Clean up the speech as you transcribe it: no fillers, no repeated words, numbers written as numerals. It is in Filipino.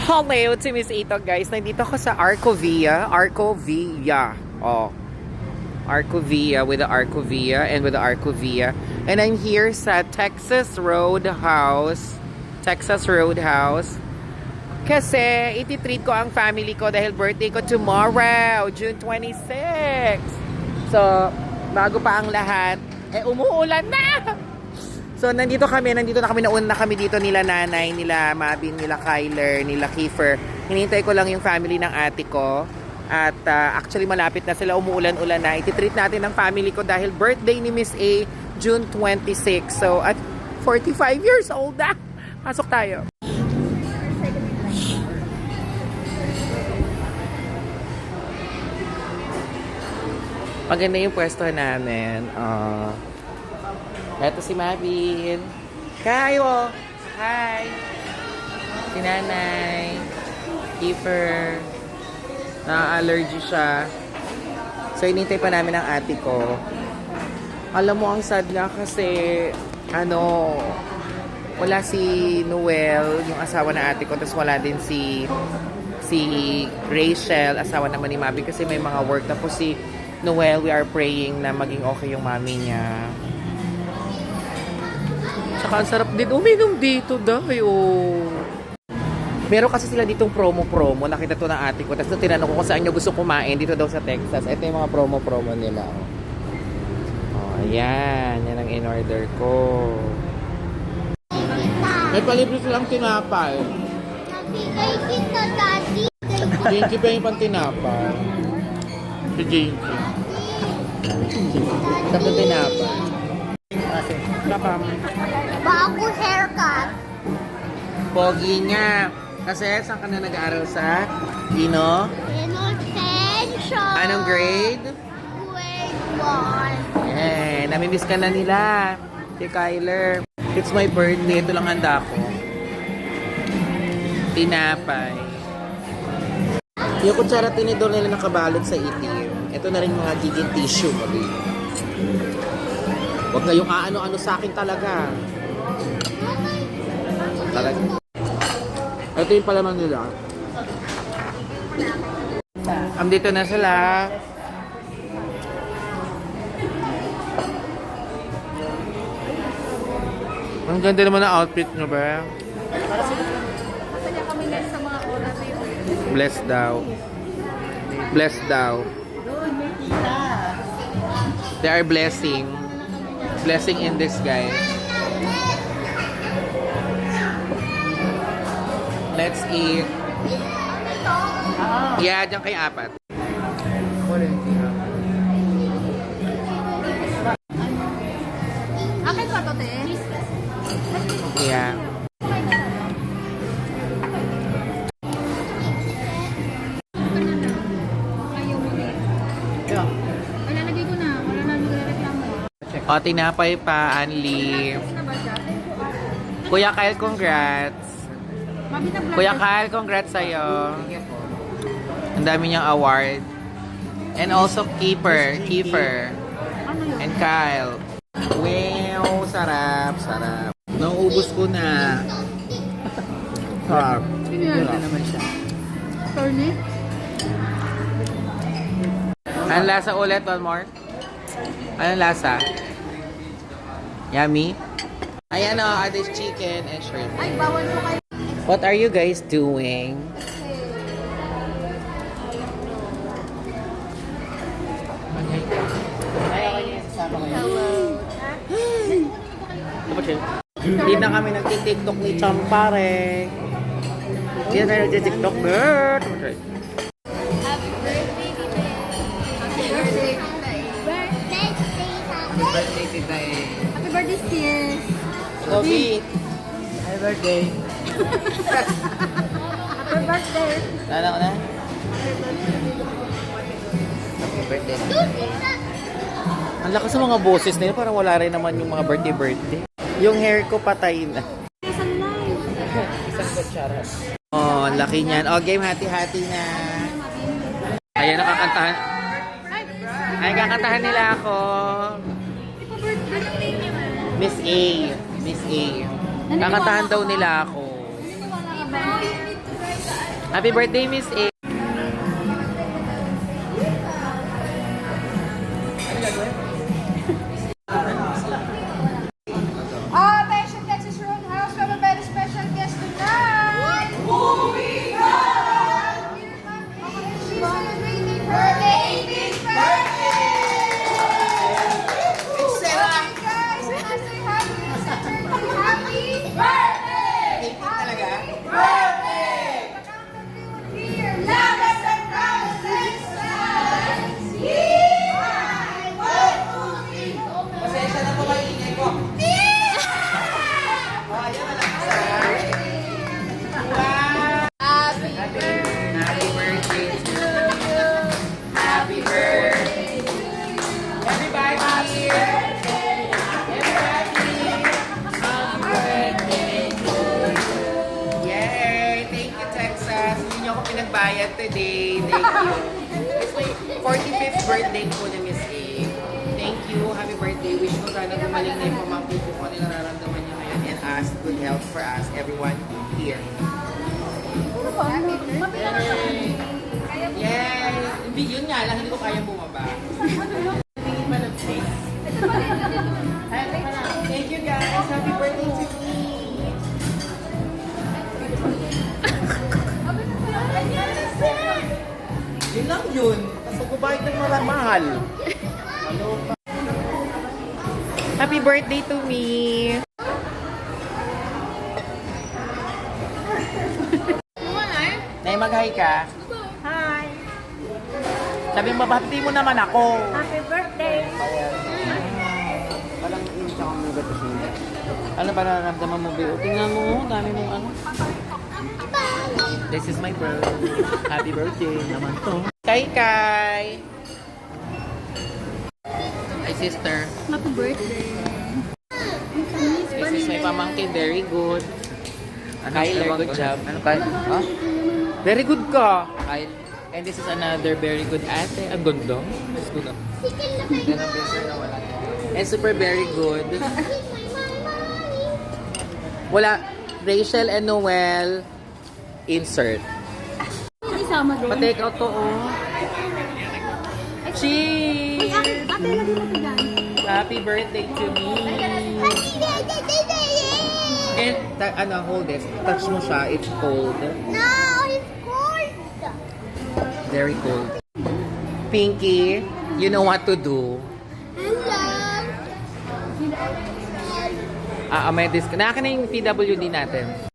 Hello, to Miss Ito guys. Nandito ako sa Arcovia. Arcovia. Oh. Arcovia with the Arcovia and with the Arcovia. And I'm here sa Texas Roadhouse. Texas Roadhouse. Kasi ititreat ko ang family ko dahil birthday ko tomorrow, June 26. So, bago pa ang lahat, umuulan na! So, nandito na kami, nauna na kami dito nila nanay, nila Mabin, nila Kyler, nila Kiefer. Hinihintay ko lang yung family ng ate ko. At actually, malapit na sila, umuulan-ulan na. Ititreat natin ang family ko dahil birthday ni Miss A, June 26. So, at 45 years old na. Pasok tayo. Maganda yung pwesto namin. Eto si Mabin. Kayo! Hi! Si Nanay. Kiefer. Na-allergy siya. So, inintay pa namin ang ate ko. Alam mo, ang sad na kasi, wala si Noel, yung asawa na ate ko. Tapos wala din si Rachel, asawa naman ni Mabin. Kasi may mga work. Tapos si Noel, we are praying na maging okay yung mami niya. Tsaka ang sarap din uminom dito dahil meron kasi sila ditong promo. Nakita to ng ate ko. Tapos tinanong ko kung saan nyo gusto kumain dito daw sa Texas. Ito yung mga promo nila. Ayan. Yan ang in-order ko. May palibre silang tinapay. Nabigay kita, Daddy. Jinky pa yung pang tinapay. Si Jinky. Tapos tinapay. Kapam. Bago haircut. Pogi niya. Kasi saan ka na nag-aaral sa Dino? Innovation. Anong grade? Grade 1. Namimiss ka na nila. Si Kyler. It's my birthday. Ito lang handa ko. Tinapay. Yung kutsara tinidor nila nakabalot sa itim. Ito na rin mga giging tissue. Huwag na yung ano sa akin talaga. Talaga. Ito yung palaman nila. Dito na sila. Ang ganda naman ang outfit nyo ba? Bless daw. Bless daw. They are blessing. Blessing in disguise. Let's eat. Yeah, dyan kay apat. Akin pa to, te? Yeah. Malalagay ko na. Wala na nagre-reklamo. O, tinapay pa, Anli. Kuya Kyle, congrats. Kuya Kyle, congrats sa'yo. Ang dami niyang award. And also Kiefer. And Kyle. Wow, sarap. Nauubos ko na. Sarap. Pinilala naman siya. Turnip? Anong lasa ulit? One more? Anong lasa? Yummy? Ayan o, this chicken and shrimp. Ay, bawal po kayo. What are you guys doing? Hello. Hindi na kami nagtitiktok ni Champare. Hindi na tayo nagtitiktok. Happy birthday, Tita. Happy birthday, Tita. Birthday tita eh. Happy birthday, sis. Kobe. Happy birthday. Happy birthday. Lala ko na? Happy birthday. Ang lakas ng mga boses nila. Parang wala rin naman yung mga birthday. Yung hair ko patay na. Isang live. Isang kutsara. Oh, ang laki niyan. Oh, game hati-hati na. Ayan, nakakantahan. Ay, kakantahan nila ako. Miss A. Kakantahan daw nila ako. Naniniwala ka ba? Happy birthday, Miss A. Attention, Texas Roadhouse. We have a very special guest tonight. Who we got? She's celebrating her 18th birthday. Okay, guys, let's say happy birthday. Happy birthday. The countdown will be here. Loudest and proudest Texas. Yeah. 1, 2, 3. Pasensya na po kayo ingay ko. Happy Happy birthday to you. Happy birthday. Everybody. Everybody. Happy birthday to you. Yay! Thank you, Texas. Hindi niyo ako pinagbayad today. Thank you. It's my 45th birthday po ni Miss A. Thank you. Happy birthday. Wish ko sana gumaling na yung pamangkin ko kung ano nararamdaman niya ngayon and ask good health for us, everyone here. Yay! Hindi, yun nga lang, hindi ko kaya bumaba. Hindi pa nag-face. Thank you guys! Happy birthday to me! Yun lang yun. Kasi kubayad ng mahal. Happy birthday to me! Nay, mag-hi ka. Hi. Sabi mo, babati mo naman ako. Happy birthday. Parang yung sa kong mga siya. Ano ba nararamdaman mo, Bill? Tingnan mo, dami mong ano. This is my bro. Happy birthday naman to. Kai! Hi, sister. Happy birthday. This is my pamangkin. Very good. Kyler, good job. Ano ka? Ha? Very good ka. Kyle? And this is another very good ate. Ang ganda. Mas good. Ganun picture na wala. And super very good. Wala. Rachel and Noel. Insert. Isama din. Pa-take out to, oh. Cheese! Ate, lagi mo ito dyan. Happy birthday to me. And, hold this. Touch mo siya. It's cold. No, it's cold. Very cold. Pinky, you know what to do. Hello. May disc. Naka na yung PWD natin.